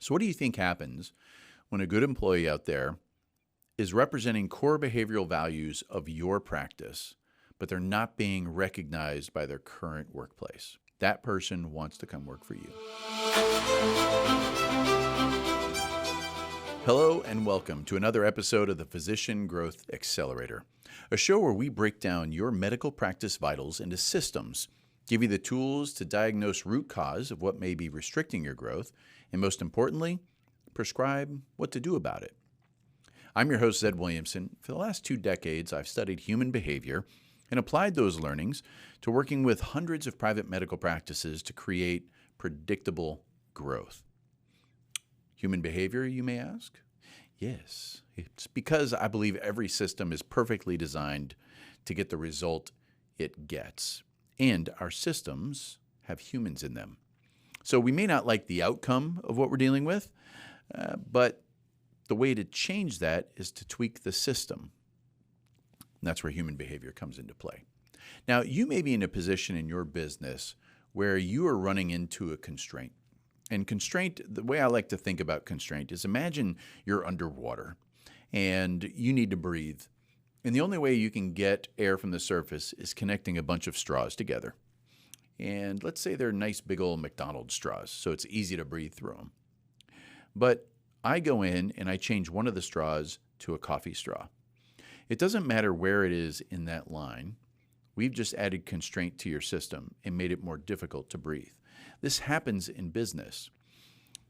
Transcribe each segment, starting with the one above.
So what do you think happens when a good employee out there is representing core behavioral values of your practice, but they're not being recognized by their current workplace? That person wants to come work for you. Hello and welcome to another episode of the Physician Growth Accelerator, a show where we break down your medical practice vitals into systems, give you the tools to diagnose root cause of what may be restricting your growth, and most importantly, prescribe what to do about it. I'm your host, Zed Williamson. For the last 2 decades, I've studied human behavior and applied those learnings to working with hundreds of private medical practices to create predictable growth. Human behavior, you may ask? Yes, it's because I believe every system is perfectly designed to get the result it gets. And our systems have humans in them. So we may not like the outcome of what we're dealing with, but the way to change that is to tweak the system. And that's where human behavior comes into play. Now, you may be in a position in your business where you are running into a constraint. And constraint, the way I like to think about constraint is imagine you're underwater and you need to breathe. And the only way you can get air from the surface is connecting a bunch of straws together. And let's say they're nice big old McDonald's straws, so it's easy to breathe through them. But I go in and I change one of the straws to a coffee straw. It doesn't matter where it is in that line. We've just added constraint to your system and made it more difficult to breathe. This happens in business.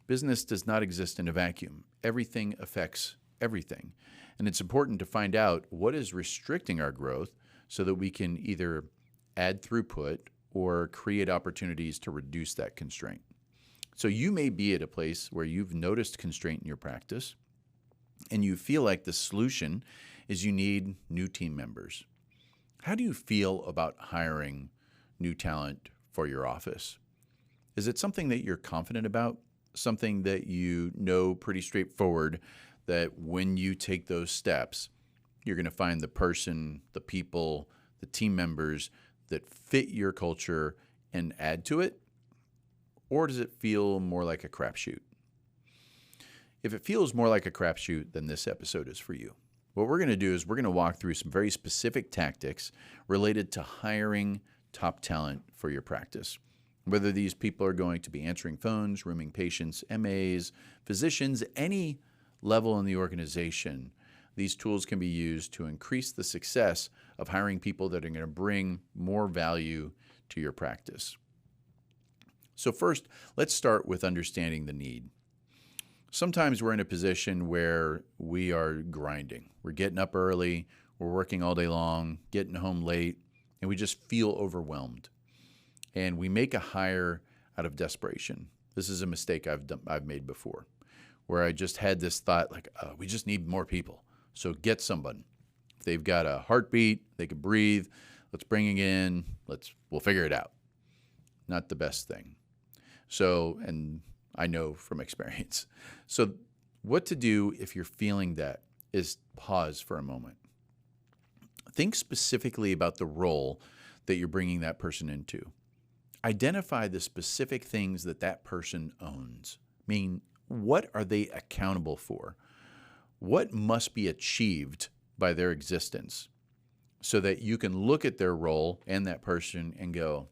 Business does not exist in a vacuum. Everything affects everything. And it's important to find out what is restricting our growth so that we can either add throughput or create opportunities to reduce that constraint. So you may be at a place where you've noticed constraint in your practice and you feel like the solution is you need new team members. How do you feel about hiring new talent for your office? Is it something that you're confident about? Something that you know pretty straightforward that when you take those steps, you're going to find the person, the people, the team members that fit your culture and add to it? Or does it feel more like a crapshoot? If it feels more like a crapshoot, then this episode is for you. What we're going to do is we're going to walk through some very specific tactics related to hiring top talent for your practice. Whether these people are going to be answering phones, rooming patients, MAs, physicians, any level in the organization, these tools can be used to increase the success of hiring people that are going to bring more value to your practice. So first, let's start with understanding the need. Sometimes we're in a position where we are grinding. We're getting up early, we're working all day long, getting home late, and we just feel overwhelmed. And we make a hire out of desperation. This is a mistake I've made before, where I just had this thought like, we just need more people. So get someone. If they've got a heartbeat, they can breathe, let's bring it in, we'll figure it out. Not the best thing. So, and I know from experience. So what to do if you're feeling that is pause for a moment. Think specifically about the role that you're bringing that person into. Identify the specific things that person owns. Meaning, what are they accountable for? What must be achieved by their existence so that you can look at their role and that person and go,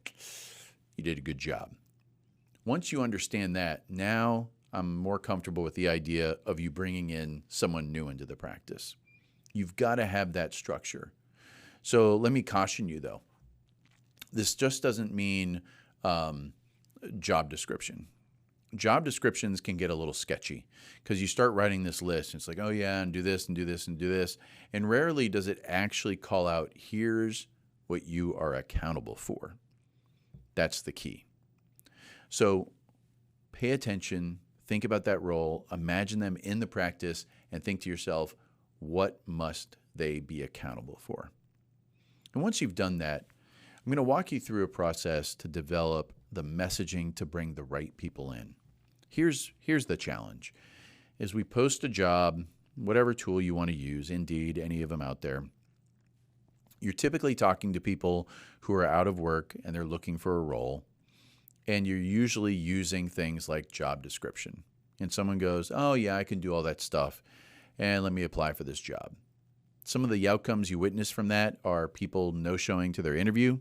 you did a good job. Once you understand that, now I'm more comfortable with the idea of you bringing in someone new into the practice. You've got to have that structure. So let me caution you, though. This just doesn't mean job description. Job descriptions can get a little sketchy because you start writing this list. And it's like, oh, yeah, and do this and do this and do this. And rarely does it actually call out, here's what you are accountable for. That's the key. So pay attention, think about that role, imagine them in the practice, and think to yourself, what must they be accountable for? And once you've done that, I'm going to walk you through a process to develop the messaging to bring the right people in. Here's the challenge. As we post a job, whatever tool you want to use, Indeed, any of them out there, you're typically talking to people who are out of work and they're looking for a role, and you're usually using things like job description. and someone goes, oh, yeah, I can do all that stuff, and let me apply for this job. Some of the outcomes you witness from that are people no-showing to their interview,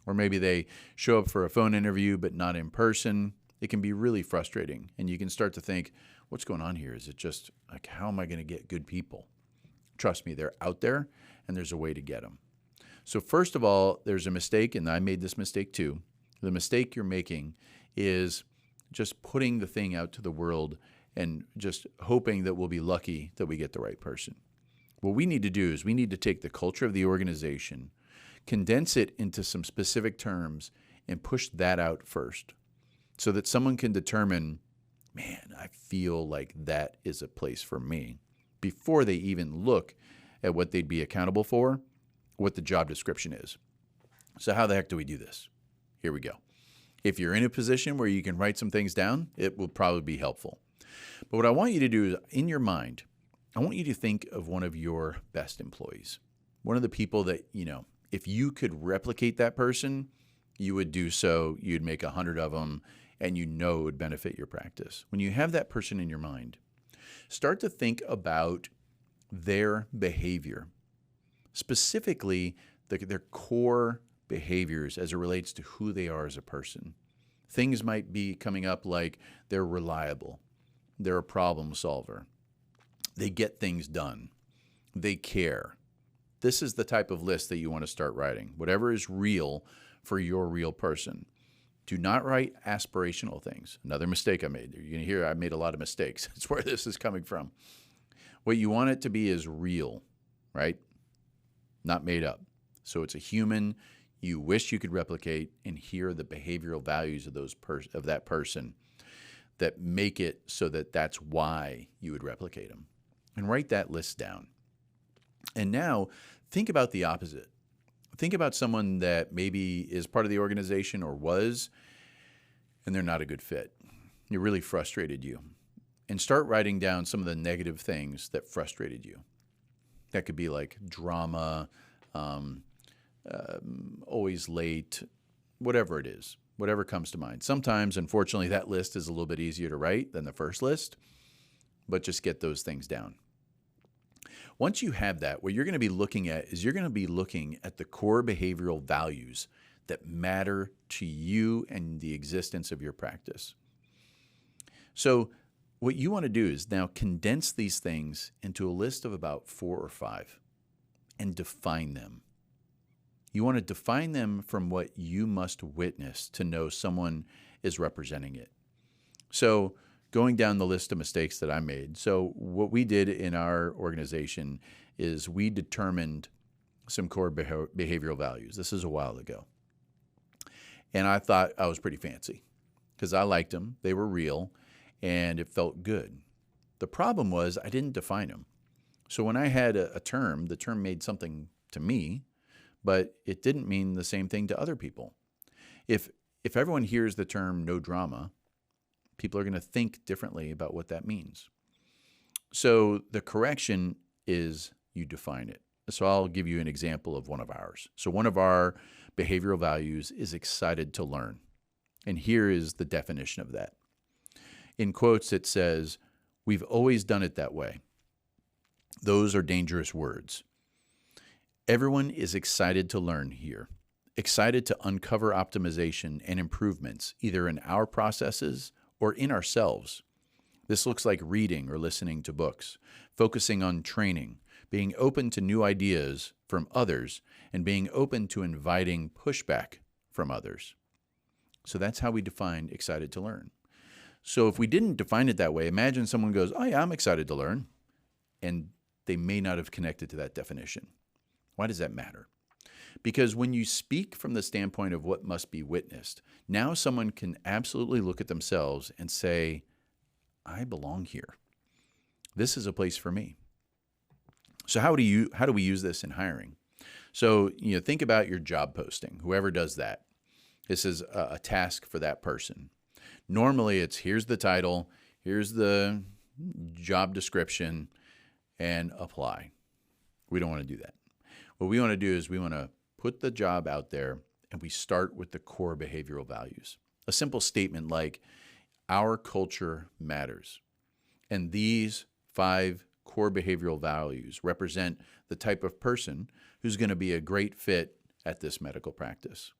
or maybe they show up for a phone interview but not in person. It can be really frustrating, and you can start to think, what's going on here? Is it just like, how am I going to get good people? Trust me, they're out there, and there's a way to get them. So first of all, there's a mistake, and I made this mistake too. The mistake you're making is just putting the thing out to the world and just hoping that we'll be lucky that we get the right person. What we need to do is we need to take the culture of the organization, condense it into some specific terms, and push that out first so that someone can determine, man, I feel like that is a place for me, before they even look at what they'd be accountable for, what the job description is. So how the heck do we do this? Here we go. If you're in a position where you can write some things down, it will probably be helpful. But what I want you to do is, in your mind, I want you to think of one of your best employees, one of the people that, if you could replicate that person, you would do so. You'd make 100 of them, and it would benefit your practice. When you have that person in your mind, start to think about their behavior, specifically their core behaviors as it relates to who they are as a person. Things might be coming up like they're reliable, they're a problem solver, they get things done, they care. This is the type of list that you want to start writing. Whatever is real for your real person. Do not write aspirational things. Another mistake I made. You're going to hear I made a lot of mistakes. That's where this is coming from. What you want it to be is real, right? Not made up. So it's a human you wish you could replicate, and here are the behavioral values of of that person that make it so that that's why you would replicate them. And write that list down. And now think about the opposite. Think about someone that maybe is part of the organization or was, and they're not a good fit. It really frustrated you. And start writing down some of the negative things that frustrated you. That could be like drama, always late, whatever it is, whatever comes to mind. Sometimes, unfortunately, that list is a little bit easier to write than the first list, but just get those things down. Once you have that, what you're going to be looking at is you're going to be looking at the core behavioral values that matter to you and the existence of your practice. So what you want to do is now condense these things into a list of about 4 or 5 and define them. You want to define them from what you must witness to know someone is representing it. So going down the list of mistakes that I made. So what we did in our organization is we determined some core behavioral values. This is a while ago. And I thought I was pretty fancy because I liked them. They were real and it felt good. The problem was I didn't define them. So when I had a term, the term made something to me, but it didn't mean the same thing to other people. If everyone hears the term no drama, people are going to think differently about what that means. So the correction is you define it. So I'll give you an example of one of ours. So one of our behavioral values is excited to learn. And here is the definition of that. In quotes, it says, "We've always done it that way." Those are dangerous words. Everyone is excited to learn here, excited to uncover optimization and improvements, either in our processes or in ourselves. This looks like reading or listening to books, focusing on training, being open to new ideas from others, and being open to inviting pushback from others. So that's how we define excited to learn. So if we didn't define it that way, imagine someone goes, oh yeah, I'm excited to learn, and they may not have connected to that definition. Why does that matter? Because when you speak from the standpoint of what must be witnessed, now someone can absolutely look at themselves and say, I belong here. This is a place for me. So how do we use this in hiring? So, think about your job posting, whoever does that. This is a task for that person. Normally it's here's the title, here's the job description, and apply. We don't want to do that. What we want to do is we want to put the job out there, and we start with the core behavioral values. A simple statement like, our culture matters. And these 5 core behavioral values represent the type of person who's going to be a great fit at this medical practice.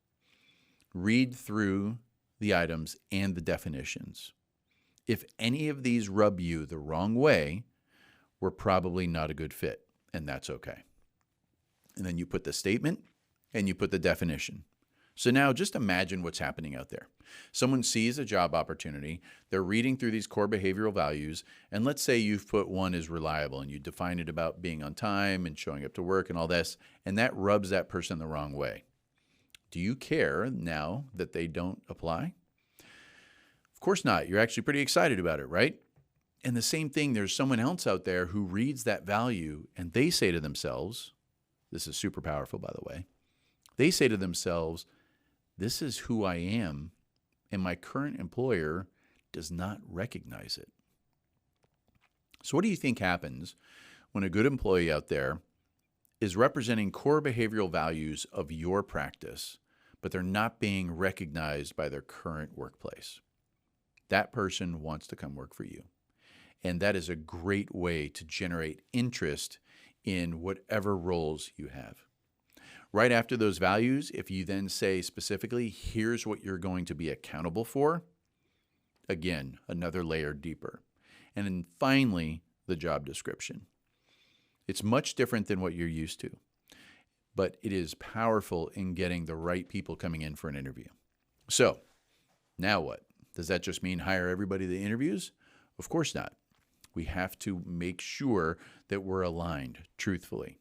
Read through the items and the definitions. If any of these rub you the wrong way, we're probably not a good fit, and that's okay. And then you put the statement and you put the definition. So now just imagine what's happening out there. Someone sees a job opportunity, they're reading through these core behavioral values, and let's say you've put one as reliable and you define it about being on time and showing up to work and all this, and that rubs that person the wrong way. Do you care now that they don't apply? Of course not. You're actually pretty excited about it, right? And the same thing, there's someone else out there who reads that value and they say to themselves, this is super powerful, by the way, they say to themselves, this is who I am, and my current employer does not recognize it. So what do you think happens when a good employee out there is representing core behavioral values of your practice, but they're not being recognized by their current workplace? That person wants to come work for you. And that is a great way to generate interest in whatever roles you have. Right after those values, if you then say specifically, here's what you're going to be accountable for, again, another layer deeper. And then finally, the job description. It's much different than what you're used to, but it is powerful in getting the right people coming in for an interview. So now what? Does that just mean hire everybody that interviews? Of course not. We have to make sure that we're aligned truthfully.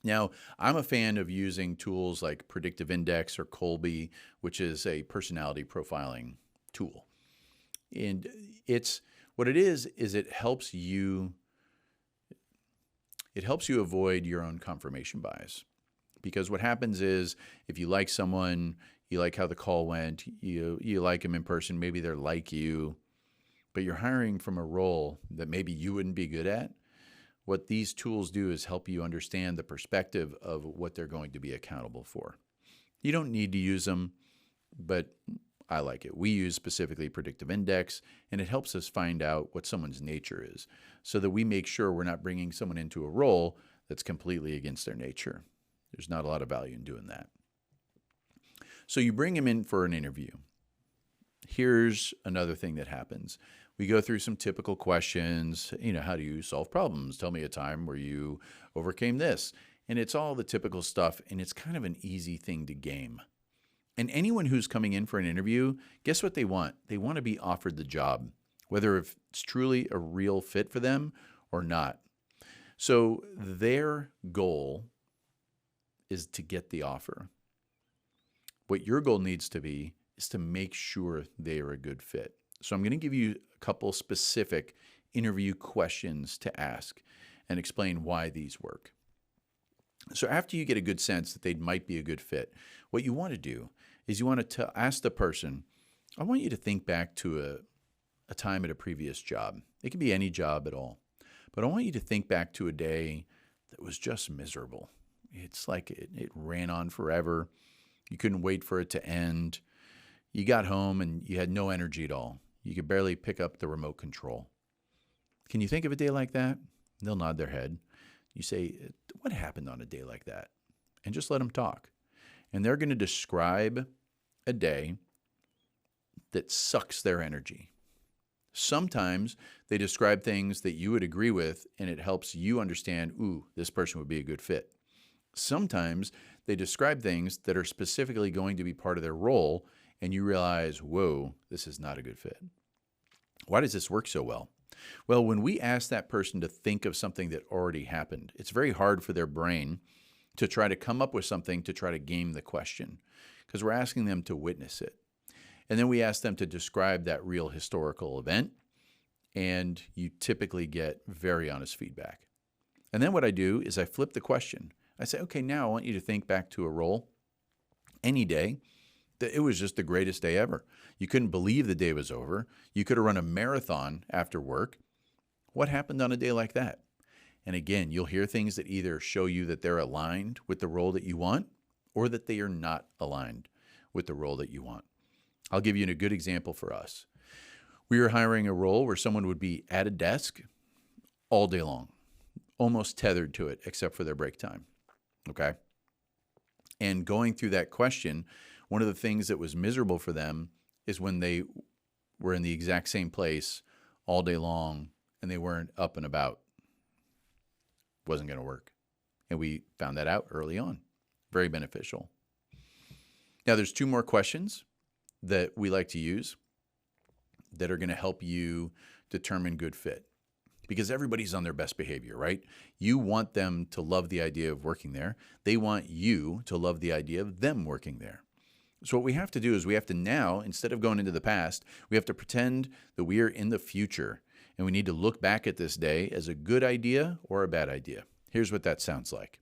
Now, I'm a fan of using tools like Predictive Index or Colby, which is a personality profiling tool. And what it is it helps you avoid your own confirmation bias. Because what happens is if you like someone, you like how the call went, you like them in person, maybe they're like you, but you're hiring from a role that maybe you wouldn't be good at. What these tools do is help you understand the perspective of what they're going to be accountable for. You don't need to use them, but I like it. We use specifically Predictive Index, and it helps us find out what someone's nature is so that we make sure we're not bringing someone into a role that's completely against their nature. There's not a lot of value in doing that. So you bring them in for an interview. Here's another thing that happens. We go through some typical questions. How do you solve problems? Tell me a time where you overcame this. And it's all the typical stuff, and it's kind of an easy thing to game. And anyone who's coming in for an interview, guess what they want? They want to be offered the job, whether it's truly a real fit for them or not. So their goal is to get the offer. What your goal needs to be is to make sure they are a good fit. So I'm going to give you a couple specific interview questions to ask and explain why these work. So after you get a good sense that they might be a good fit, what you want to do is you want to ask the person, I want you to think back to a time at a previous job. It can be any job at all. But I want you to think back to a day that was just miserable. It's like it ran on forever. You couldn't wait for it to end. You got home and you had no energy at all. You could barely pick up the remote control. Can you think of a day like that? They'll nod their head. You say, what happened on a day like that? And just let them talk. And they're going to describe a day that sucks their energy. Sometimes they describe things that you would agree with, and it helps you understand, ooh, this person would be a good fit. Sometimes they describe things that are specifically going to be part of their role, and you realize, whoa, this is not a good fit. Why does this work so well? Well, when we ask that person to think of something that already happened, it's very hard for their brain to try to come up with something to try to game the question because we're asking them to witness it. And then we ask them to describe that real historical event, and you typically get very honest feedback. And then what I do is I flip the question. I say, okay, now I want you to think back to a role any day that it was just the greatest day ever. You couldn't believe the day was over. You could have run a marathon after work. What happened on a day like that? And again, you'll hear things that either show you that they're aligned with the role that you want or that they are not aligned with the role that you want. I'll give you a good example for us. We were hiring a role where someone would be at a desk all day long, almost tethered to it, except for their break time. Okay. And going through that question, one of the things that was miserable for them is when they were in the exact same place all day long and they weren't up and about. Wasn't going to work. And we found that out early on. Very beneficial. Now, there's 2 more questions that we like to use that are going to help you determine good fit. Because everybody's on their best behavior, right? You want them to love the idea of working there. They want you to love the idea of them working there. So what we have to do is we have to now, instead of going into the past, we have to pretend that we are in the future. And we need to look back at this day as a good idea or a bad idea. Here's what that sounds like.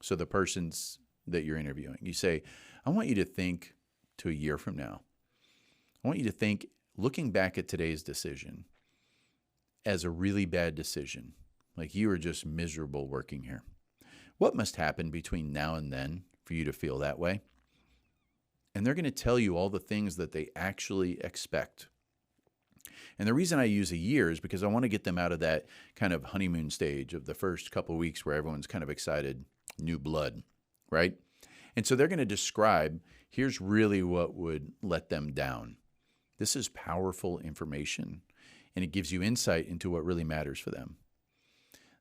So the persons that you're interviewing, you say, I want you to think to a year from now. I want you to think, looking back at today's decision, as a really bad decision, like you were just miserable working here. What must happen between now and then for you to feel that way? And they're going to tell you all the things that they actually expect. And the reason I use a year is because I want to get them out of that kind of honeymoon stage of the first couple of weeks where everyone's kind of excited, new blood, right? And so they're going to describe, here's really what would let them down. This is powerful information. And it gives you insight into what really matters for them.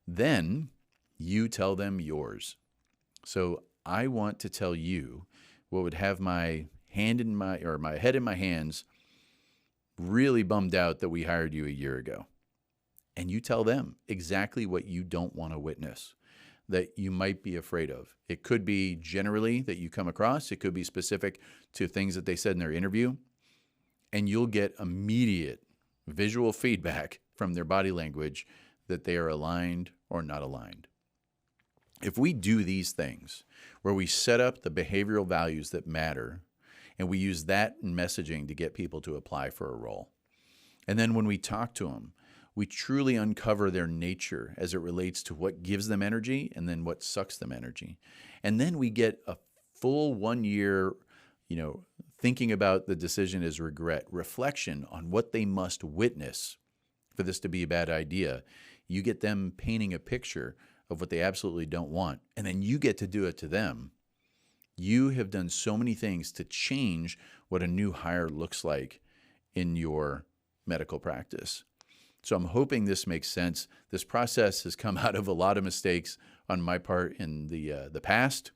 Then you tell them yours. So I want to tell you what would have my head in my hands really bummed out that we hired you a year ago. And you tell them exactly what you don't want to witness, that you might be afraid of. It could be generally that you come across. It could be specific to things that they said in their interview. And you'll get immediate visual feedback from their body language that they are aligned or not aligned. If we do these things, where we set up the behavioral values that matter, and we use that in messaging to get people to apply for a role, and then when we talk to them, we truly uncover their nature as it relates to what gives them energy and then what sucks them energy. And then we get a full 1 year, thinking about the decision as regret, reflection on what they must witness for this to be a bad idea. You get them painting a picture of what they absolutely don't want, and then you get to do it to them. You have done so many things to change what a new hire looks like in your medical practice. So I'm hoping this makes sense. This process has come out of a lot of mistakes on my part in the past,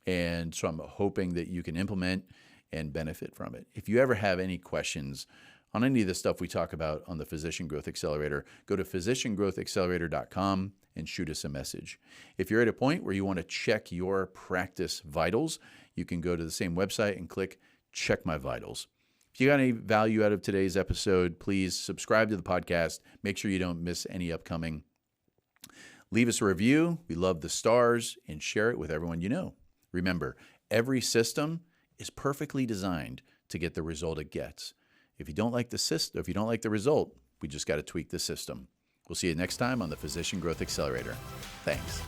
and so I'm hoping that you can implement and benefit from it. If you ever have any questions on any of the stuff we talk about on the Physician Growth Accelerator, go to physiciangrowthaccelerator.com and shoot us a message. If you're at a point where you want to check your practice vitals, you can go to the same website and click Check My Vitals. If you got any value out of today's episode, please subscribe to the podcast. Make sure you don't miss any upcoming. Leave us a review. We love the stars, and share it with everyone you know. Remember, every system is perfectly designed to get the result it gets. If you don't like the system, if you don't like the result, we just got to tweak the system. We'll see you next time on the Physician Growth Accelerator. Thanks.